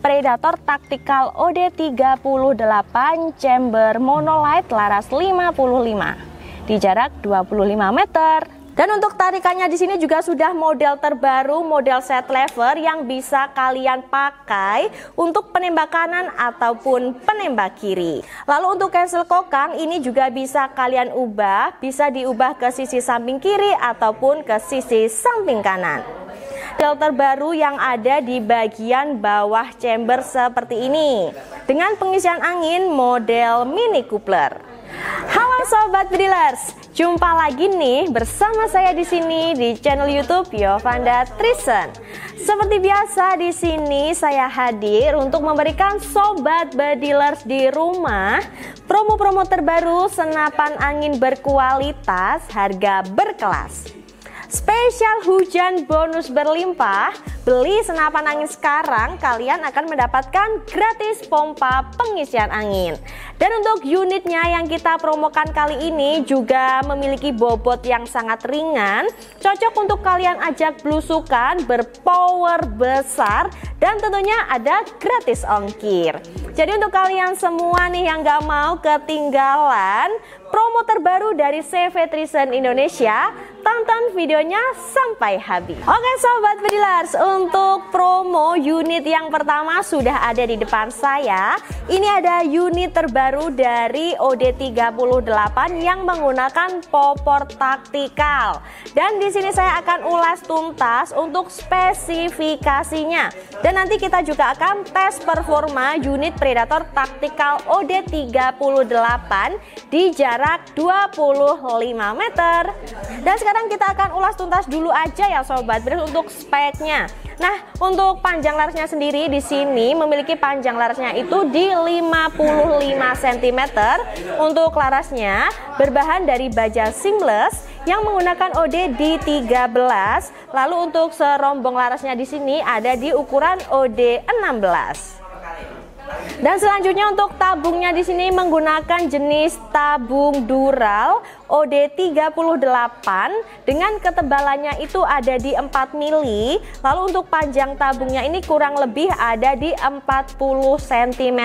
Predator Tactical OD38 chamber monolight laras 55 di jarak 25 meter. Dan untuk tarikannya di sini juga sudah model terbaru, model set lever yang bisa kalian pakai untuk penembak kanan ataupun penembak kiri. Lalu untuk cancel kokang ini juga bisa kalian ubah, bisa diubah ke sisi samping kiri ataupun ke sisi samping kanan. Model terbaru yang ada di bagian bawah chamber seperti ini dengan pengisian angin model mini coupler. Halo sobat Bedilers, jumpa lagi nih bersama saya di sini di channel YouTube Yovanda Trison. Seperti biasa di sini saya hadir untuk memberikan sobat Bedilers di rumah promo-promo terbaru senapan angin berkualitas, harga berkelas. Spesial hujan bonus berlimpah. Beli senapan angin sekarang, kalian akan mendapatkan gratis pompa pengisian angin. Dan untuk unitnya yang kita promokan kali ini juga memiliki bobot yang sangat ringan, cocok untuk kalian ajak belusukan, berpower besar, dan tentunya ada gratis ongkir. Jadi untuk kalian semua nih yang gak mau ketinggalan promo terbaru dari CV Trison Indonesia, tonton videonya sampai habis. Oke sobat Bedilers, untuk promo unit yang pertama sudah ada di depan saya. Ini ada unit terbaru dari OD38 yang menggunakan popor taktikal. Dan di sini saya akan ulas tuntas untuk spesifikasinya. Dan nanti kita juga akan tes performa unit Predator Tactical OD38 di jarak 25 meter. Dan sekarang kita akan ulas tuntas dulu aja ya sobat Bedilers untuk speknya. Nah, untuk panjang larasnya sendiri di sini memiliki panjang larasnya itu di 55 cm. Untuk larasnya berbahan dari baja seamless yang menggunakan OD di 13. Lalu untuk serombong larasnya di sini ada di ukuran OD 16. Dan selanjutnya untuk tabungnya di sini menggunakan jenis tabung Dural OD38 dengan ketebalannya itu ada di 4 mili. Lalu untuk panjang tabungnya ini kurang lebih ada di 40 cm.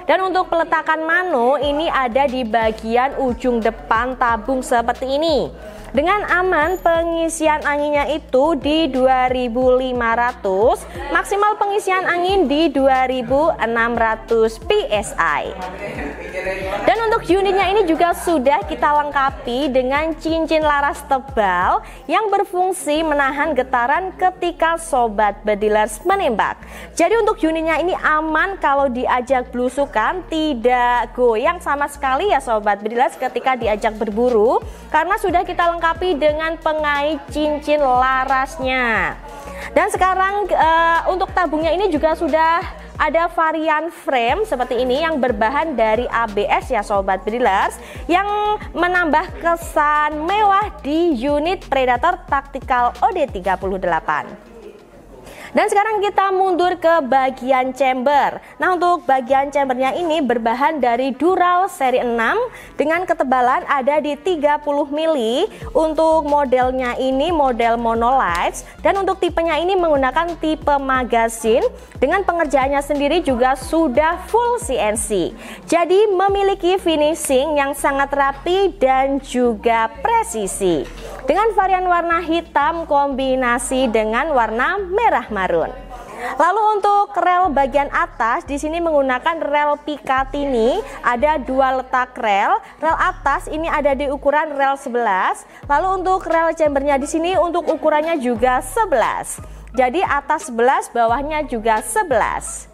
Dan untuk peletakan mano ini ada di bagian ujung depan tabung seperti ini. Dengan aman pengisian anginnya itu di 2500, maksimal pengisian angin di 2600 PSI. Dan untuk unitnya ini juga sudah kita lengkapi dengan cincin laras tebal yang berfungsi menahan getaran ketika sobat Bedilers menembak. Jadi untuk unitnya ini aman kalau diajak belusukan, tidak goyang sama sekali ya sobat Bedilers ketika diajak berburu, karena sudah kita lengkapi dengan pengait cincin larasnya. Dan sekarang untuk tabungnya ini juga sudah ada varian frame seperti ini yang berbahan dari ABS ya sobat Bedilers, yang menambah kesan mewah di unit Predator Tactical OD38. Dan sekarang kita mundur ke bagian chamber. Nah, untuk bagian chambernya ini berbahan dari Dural seri 6 dengan ketebalan ada di 30 mili. Untuk modelnya ini model monolight, dan untuk tipenya ini menggunakan tipe magazine dengan pengerjaannya sendiri juga sudah full CNC. Jadi memiliki finishing yang sangat rapi dan juga presisi. Dengan varian warna hitam kombinasi dengan warna merah marun. Lalu untuk rel bagian atas di sini menggunakan rel Picatinny, ada dua letak rel. Rel atas ini ada di ukuran rel 11. Lalu untuk rel chambernya di sini untuk ukurannya juga 11. Jadi atas 11, bawahnya juga 11.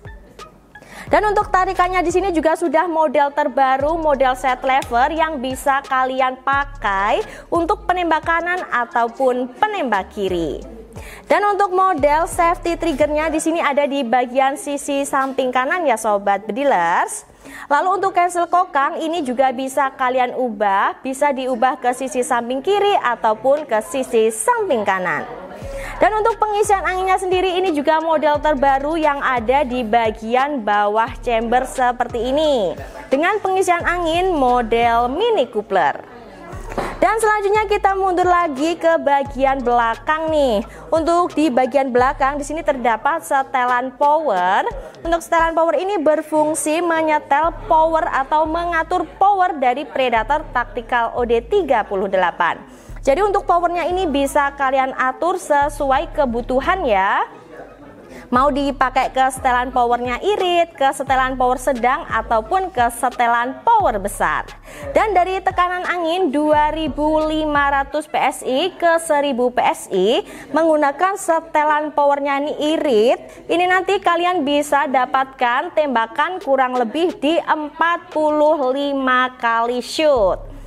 Dan untuk tarikannya di sini juga sudah model terbaru, model set lever yang bisa kalian pakai untuk penembak kanan ataupun penembak kiri. Dan untuk model safety triggernya di sini ada di bagian sisi samping kanan ya sobat Bedilers. Lalu untuk cancel kokang ini juga bisa kalian ubah, bisa diubah ke sisi samping kiri ataupun ke sisi samping kanan. Dan untuk pengisian anginnya sendiri ini juga model terbaru yang ada di bagian bawah chamber seperti ini dengan pengisian angin model mini coupler. Dan selanjutnya kita mundur lagi ke bagian belakang nih. Untuk di bagian belakang di sini terdapat setelan power. Untuk setelan power ini berfungsi menyetel power atau mengatur power dari Predator Tactical OD38. Jadi untuk powernya ini bisa kalian atur sesuai kebutuhan ya. Mau dipakai ke setelan powernya irit, ke setelan power sedang, ataupun ke setelan power besar. Dan dari tekanan angin 2500 PSI ke 1000 PSI menggunakan setelan powernya ini irit, ini nanti kalian bisa dapatkan tembakan kurang lebih di 45 kali shoot.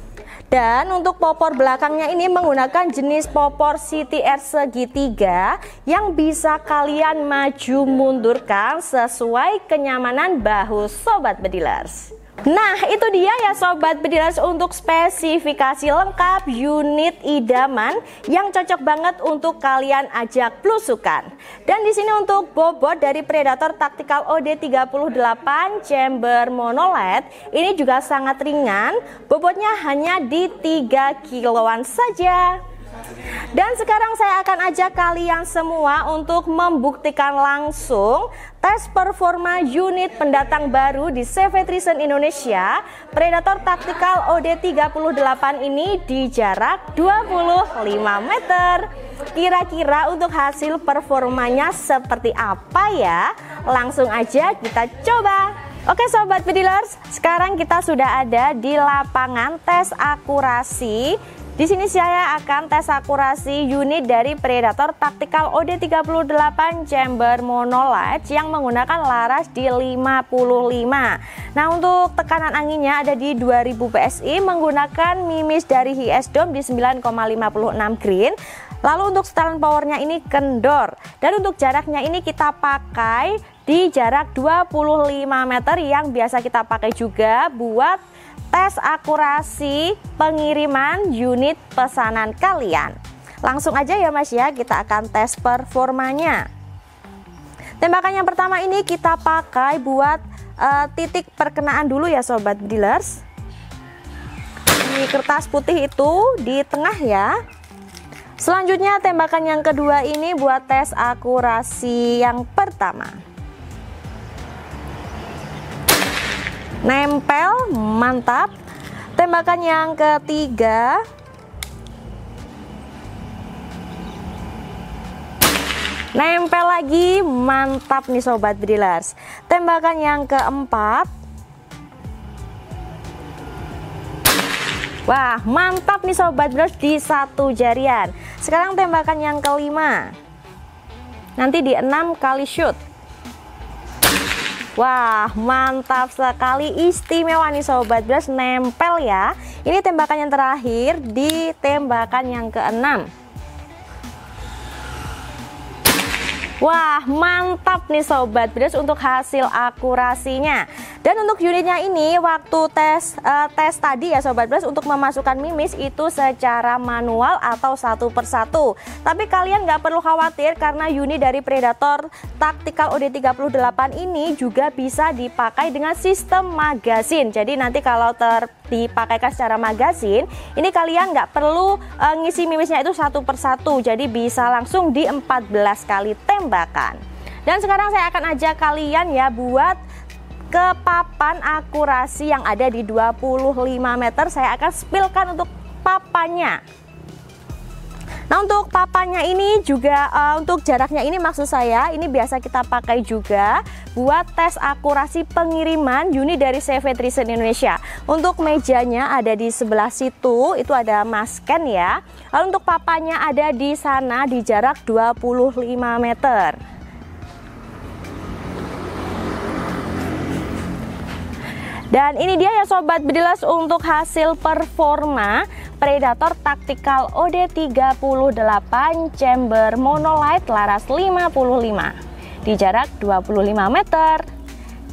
Dan untuk popor belakangnya ini menggunakan jenis popor CTR segitiga yang bisa kalian maju mundurkan sesuai kenyamanan bahu Sobat Bedilers. Nah itu dia ya Sobat Bedilers untuk spesifikasi lengkap unit idaman yang cocok banget untuk kalian ajak belusukan. Dan di sini untuk bobot dari Predator Tactical OD38 chamber monolith ini juga sangat ringan, bobotnya hanya di 3 kiloan saja. Dan sekarang saya akan ajak kalian semua untuk membuktikan langsung tes performa unit pendatang baru di CV Trison Indonesia Predator Tactical OD38 ini di jarak 25 meter. Kira-kira untuk hasil performanya seperti apa ya? Langsung aja kita coba. Oke Sobat Bedilers, sekarang kita sudah ada di lapangan tes akurasi. Di sini saya akan tes akurasi unit dari Predator Tactical OD38 chamber monolith yang menggunakan laras di 55. Nah untuk tekanan anginnya ada di 2000 PSI menggunakan mimis dari HS Dome di 9,56 green. Lalu untuk setelan powernya ini kendor. Dan untuk jaraknya ini kita pakai di jarak 25 meter yang biasa kita pakai juga buat tes akurasi pengiriman unit pesanan kalian. Langsung aja ya Mas ya, kita akan tes performanya. Tembakan yang pertama ini kita pakai buat titik perkenaan dulu ya Sobat Bedilers. Di kertas putih itu di tengah ya. Selanjutnya tembakan yang kedua ini buat tes akurasi yang pertama. Nempel, mantap. Tembakan yang ketiga. Nempel lagi, mantap nih Sobat Bedilers. Tembakan yang keempat. Wah, mantap nih Sobat Bedilers di satu jarian. Sekarang tembakan yang kelima. Nanti di 6 kali shoot. Wah, mantap sekali, istimewa nih Sobat Bedilers, nempel ya. Ini tembakan yang terakhir di tembakan yang keenam. Wah, mantap nih Sobat Bedilers untuk hasil akurasinya. Dan untuk unitnya ini waktu tes tadi ya Sobat Bedilers, untuk memasukkan mimis itu secara manual atau satu persatu. Tapi kalian nggak perlu khawatir karena unit dari Predator Tactical OD38 ini juga bisa dipakai dengan sistem magasin. Jadi nanti kalau dipakaikan secara magasin, ini kalian nggak perlu ngisi mimisnya itu satu persatu. Jadi bisa langsung di 14 kali tembakan. Dan sekarang saya akan ajak kalian ya buat ke papan akurasi yang ada di 25 meter. Saya akan spillkan untuk papannya. Nah untuk papannya ini juga untuk jaraknya ini maksud saya ini biasa kita pakai juga buat tes akurasi pengiriman unit dari CV Trison Indonesia. Untuk mejanya ada di sebelah situ, itu ada masken ya. Lalu untuk papannya ada di sana di jarak 25 meter. Dan ini dia ya Sobat Bedilers untuk hasil performa Predator Tactical OD38 chamber monolith laras 55 di jarak 25 meter.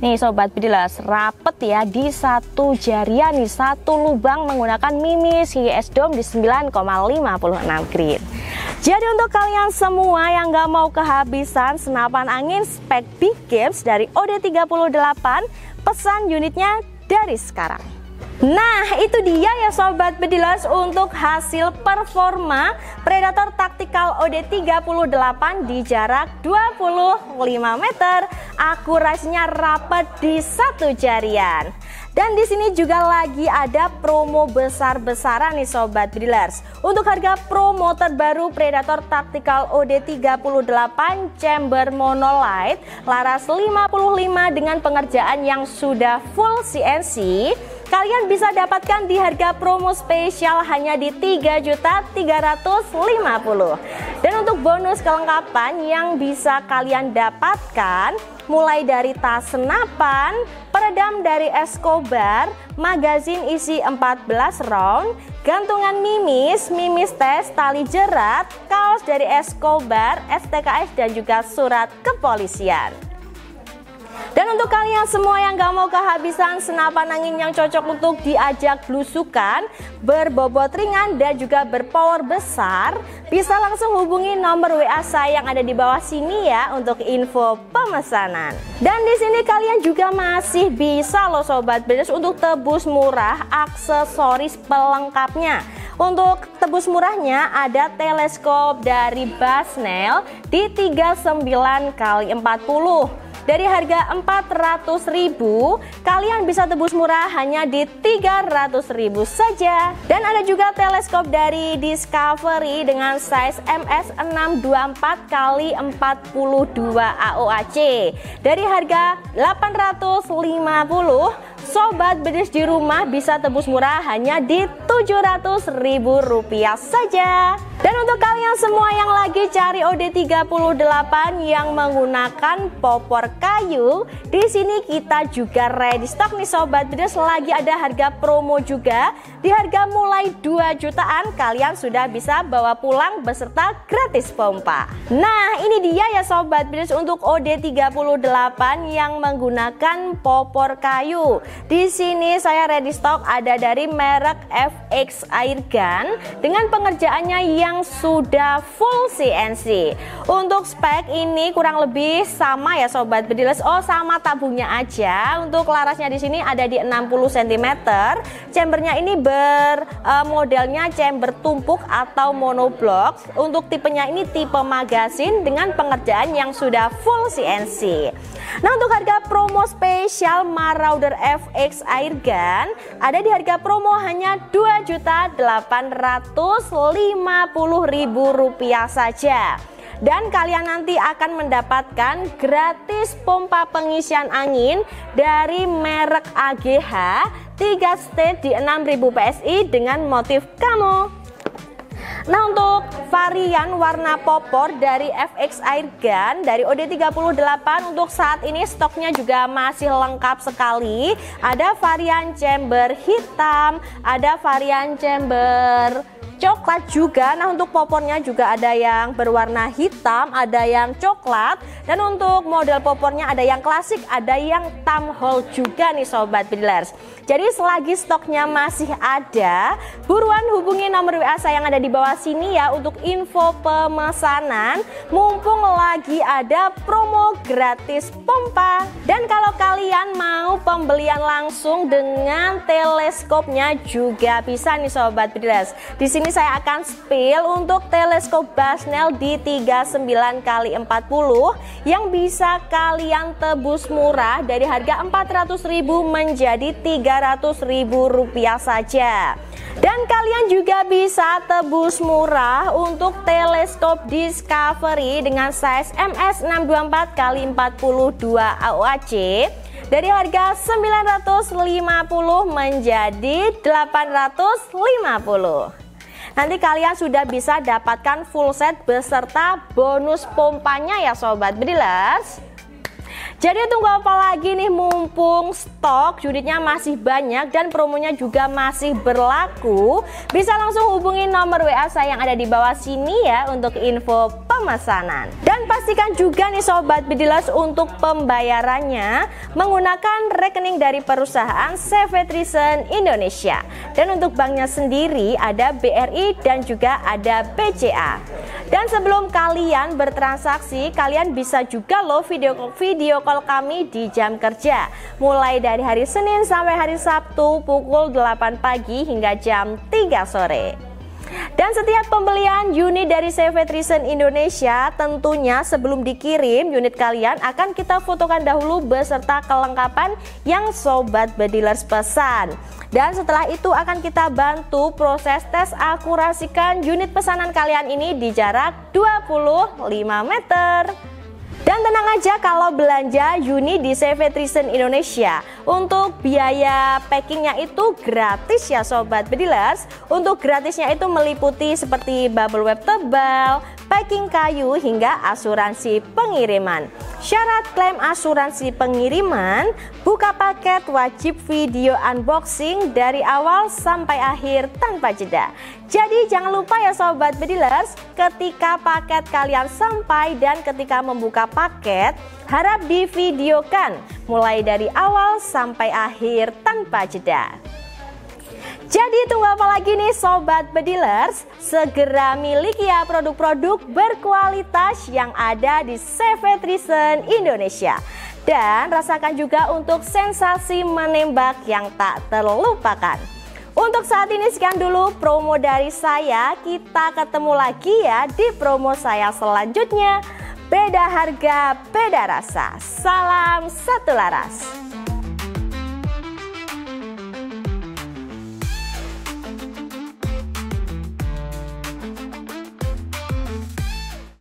Nih Sobat Bedilers, rapet ya di satu jarian nih, satu lubang menggunakan mimis HS Dome di 9,56 green. Jadi untuk kalian semua yang gak mau kehabisan senapan angin spek Big Games dari OD38, pesan unitnya dari sekarang. Nah, itu dia ya Sobat Bedilers untuk hasil performa Predator Tactical OD38 di jarak 25 meter. Akurasinya rapat di satu jarian. Dan di sini juga lagi ada promo besar-besaran nih Sobat Bedilers. Untuk harga promo terbaru Predator Tactical OD38 chamber monolight laras 55 dengan pengerjaan yang sudah full CNC, kalian bisa dapatkan di harga promo spesial hanya di 3.350.000. Dan untuk bonus kelengkapan yang bisa kalian dapatkan mulai dari tas senapan, peredam dari Escobar, magazin isi 14 round, gantungan mimis, mimis tes, tali jerat, kaos dari Escobar, STKS dan juga surat kepolisian. Dan untuk kalian semua yang gak mau kehabisan senapan angin yang cocok untuk diajak belusukan, berbobot ringan dan juga berpower besar, bisa langsung hubungi nomor WA saya yang ada di bawah sini ya untuk info pemesanan. Dan di sini kalian juga masih bisa loh Sobat Bedilers untuk tebus murah aksesoris pelengkapnya. Untuk tebus murahnya ada teleskop dari Basnel di 39x40. Dari harga 400.000, kalian bisa tebus murah hanya di 300.000 saja. Dan ada juga teleskop dari Discovery dengan size MS624x42 AOAC. Dari harga 850, Sobat Bedilers di rumah bisa tebus murah hanya di Rp700.000 saja. Dan untuk kalian semua yang lagi cari OD38 yang menggunakan popor kayu, di sini kita juga ready stock nih Sobat Bedilers, lagi ada harga promo juga. Di harga mulai 2 jutaan kalian sudah bisa bawa pulang beserta gratis pompa. Nah, ini dia ya Sobat Bedilers untuk OD38 yang menggunakan popor kayu. Di sini saya ready stock ada dari merek FX Airgun dengan pengerjaannya yang sudah full CNC. Untuk spek ini kurang lebih sama ya Sobat Bedilers. Oh, sama tabungnya aja. Untuk larasnya di sini ada di 60 cm. Chambernya ini modelnya chamber tumpuk atau monoblock. Untuk tipenya ini tipe magazin dengan pengerjaan yang sudah full CNC. Nah, untuk harga promo spesial Marauder FX Airgun ada di harga promo hanya Rp2.850.000 saja. Dan kalian nanti akan mendapatkan gratis pompa pengisian angin dari merek AGH 3 stage di 6000 PSI dengan motif camo. Nah, untuk varian warna popor dari FX Airgun dari OD38 untuk saat ini stoknya juga masih lengkap sekali. Ada varian chamber hitam, ada varian chamber coklat juga. Nah, untuk popornya juga ada yang berwarna hitam, ada yang coklat. Dan untuk model popornya ada yang klasik, ada yang thumb hole juga nih Sobat Bedilers. Jadi selagi stoknya masih ada, buruan hubungi nomor WA saya yang ada di bawah sini ya untuk info pemesanan. Mumpung lagi ada promo gratis pompa. Dan kalau kalian mau pembelian langsung dengan teleskopnya juga bisa nih Sobat Bedilers. Di sini saya akan spill untuk teleskop Basnel di 39x40 yang bisa kalian tebus murah dari harga Rp400.000 menjadi Rp300.000 saja. Dan kalian juga bisa tebus murah untuk teleskop Discovery dengan size MS624x42 AOAC dari harga Rp950 menjadi Rp850. Nanti kalian sudah bisa dapatkan full set beserta bonus pompanya ya Sobat Bedilers. Jadi tunggu apa lagi nih, mumpung stok unitnya masih banyak dan promonya juga masih berlaku. Bisa langsung hubungi nomor WA saya yang ada di bawah sini ya untuk info pemesanan. Dan pasti pastikan juga nih Sobat Bedilers untuk pembayarannya menggunakan rekening dari perusahaan CV Trison Indonesia. Dan untuk banknya sendiri ada BRI dan juga ada BCA. Dan sebelum kalian bertransaksi, kalian bisa juga loh video call kami di jam kerja, mulai dari hari Senin sampai hari Sabtu pukul 8 pagi hingga jam 3 sore. Dan setiap pembelian unit dari CV Trison Indonesia, tentunya sebelum dikirim unit kalian akan kita fotokan dahulu beserta kelengkapan yang Sobat Bedilers pesan. Dan setelah itu akan kita bantu proses tes akurasikan unit pesanan kalian ini di jarak 25 meter. Dan tenang aja kalau belanja unit di CV Trison Indonesia, untuk biaya packingnya itu gratis ya Sobat Bedilers. Untuk gratisnya itu meliputi seperti bubble wrap tebal, packing kayu, hingga asuransi pengiriman. Syarat klaim asuransi pengiriman, buka paket wajib video unboxing dari awal sampai akhir tanpa jeda. Jadi jangan lupa ya Sobat Bedilers, ketika paket kalian sampai dan ketika membuka paket, harap divideokan mulai dari awal sampai akhir tanpa jeda. Jadi tunggu apa lagi nih Sobat Bedilers? Segera miliki ya produk-produk berkualitas yang ada di CV Trison Indonesia. Dan rasakan juga untuk sensasi menembak yang tak terlupakan. Untuk saat ini sekian dulu promo dari saya. Kita ketemu lagi ya di promo saya selanjutnya. Beda harga, beda rasa. Salam satu laras.